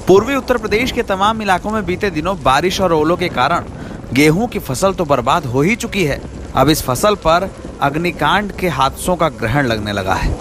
पूर्वी उत्तर प्रदेश के तमाम इलाकों में बीते दिनों बारिश और ओलों के कारण गेहूं की फसल तो बर्बाद हो ही चुकी है। अब इस फसल पर अग्निकांड के हादसों का ग्रहण लगने लगा है।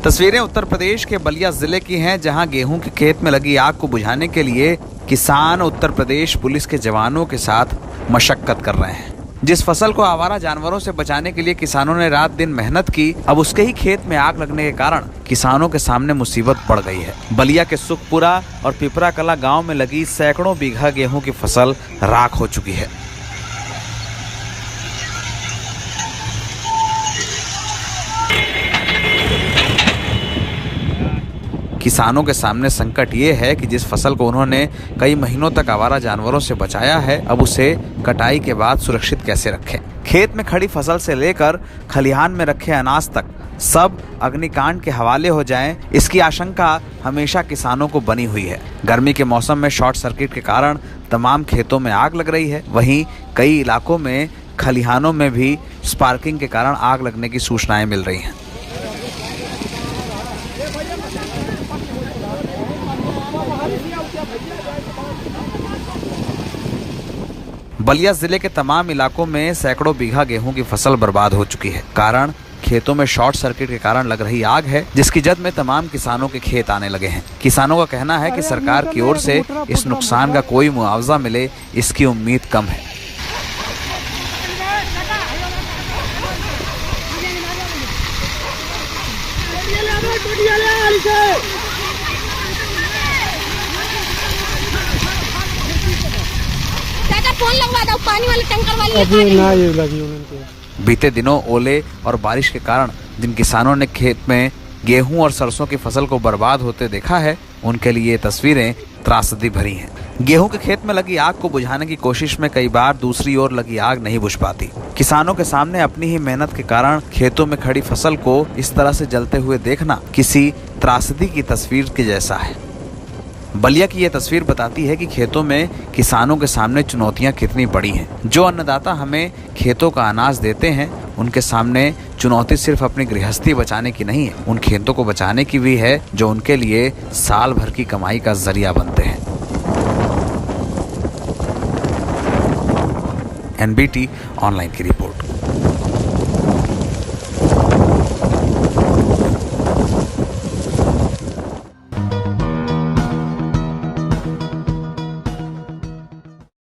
तस्वीरें उत्तर प्रदेश के बलिया जिले की हैं, जहां गेहूं के खेत में लगी आग को बुझाने के लिए किसान उत्तर प्रदेश पुलिस के जवानों के साथ मशक्कत कर रहे हैं। जिस फसल को आवारा जानवरों से बचाने के लिए किसानों ने रात दिन मेहनत की, अब उसके ही खेत में आग लगने के कारण किसानों के सामने मुसीबत बढ़ गई है। बलिया के सुखपुरा और पिपरा कला गांव में लगी सैकड़ों बीघा गेहूं की फसल राख हो चुकी है। किसानों के सामने संकट ये है कि जिस फसल को उन्होंने कई महीनों तक आवारा जानवरों से बचाया है, अब उसे कटाई के बाद सुरक्षित कैसे रखें। खेत में खड़ी फसल से लेकर खलिहान में रखे अनाज तक सब अग्निकांड के हवाले हो जाएं, इसकी आशंका हमेशा किसानों को बनी हुई है। गर्मी के मौसम में शॉर्ट सर्किट के कारण तमाम खेतों में आग लग रही है। वहीं कई इलाकों में खलिहानों में भी स्पार्किंग के कारण आग लगने की सूचनाएं मिल रही हैं। बलिया जिले के तमाम इलाकों में सैकड़ों बीघा गेहूं की फसल बर्बाद हो चुकी है। कारण खेतों में शॉर्ट सर्किट के कारण लग रही आग है, जिसकी जद में तमाम किसानों के खेत आने लगे हैं। किसानों का कहना है कि सरकार की ओर से इस नुकसान का कोई मुआवजा मिले, इसकी उम्मीद कम है। फोन लगवा दो, पानी वाले टैंकर वाली बीते दिनों ओले और बारिश के कारण जिन किसानों ने खेत में गेहूं और सरसों की फसल को बर्बाद होते देखा है, उनके लिए ये तस्वीरें त्रासदी भरी हैं। गेहूं के खेत में लगी आग को बुझाने की कोशिश में कई बार दूसरी ओर लगी आग नहीं बुझ पाती। किसानों के सामने अपनी ही मेहनत के कारण खेतों में खड़ी फसल को इस तरह से जलते हुए देखना किसी त्रासदी की तस्वीर के जैसा है। बलिया की यह तस्वीर बताती है कि खेतों में किसानों के सामने चुनौतियां कितनी बड़ी हैं। जो अन्नदाता हमें खेतों का अनाज देते हैं, उनके सामने चुनौती सिर्फ अपनी गृहस्थी बचाने की नहीं है, उन खेतों को बचाने की भी है जो उनके लिए साल भर की कमाई का जरिया बनते हैं। NBT ऑनलाइन की रिपोर्ट।